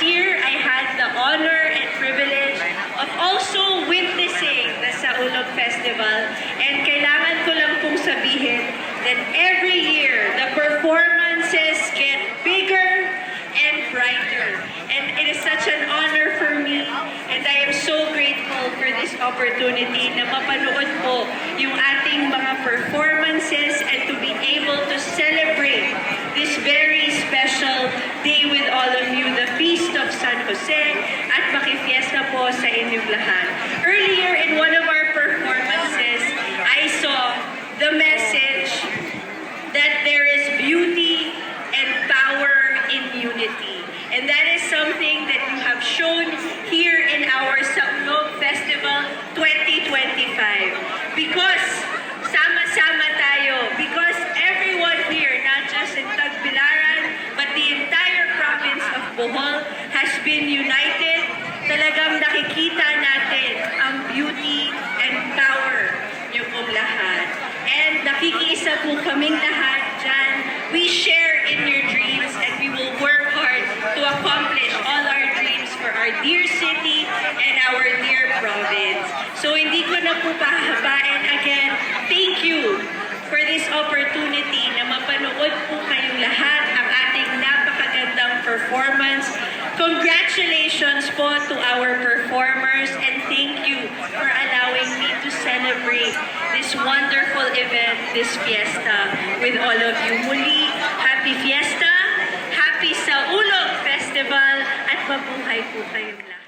year, I had the honor and privilege of also witnessing the Saulog Festival. And kailangan ko lang pong sabihin that every year, the performances get bigger and brighter. And it is such an honor for me, and I am so grateful for this opportunity na mapanood po yung ating mga performances and to be able to celebrate this very special day with all of you, the Feast of San Jose, at makifiesta po sa inyong lahat. Earlier in one of our performances, I saw the message that there is beauty and power in unity. And that is something that you have shown here in our Saulog Festival 2025. Because sama-sama tayo, because everyone here, not just in Tagbilaran, but the entire province of Bohol has been united, talagang nakikita natin ang beauty and power niyo pong lahat. And nakikiisa po kaming lahat dyan. We share in your dreams and we will work hard to accomplish all our dreams for our dear city and our dear province. So hindi ko na po pahabain again. Thank you for this opportunity na mapanood po kayong lahat ang ating napakagandang performance. Congratulations po to our performers and thank you for allowing me to celebrate this wonderful event, this fiesta with all of you. Muli, happy fiesta, happy Saulog Festival at mabuhay po kayong lahat.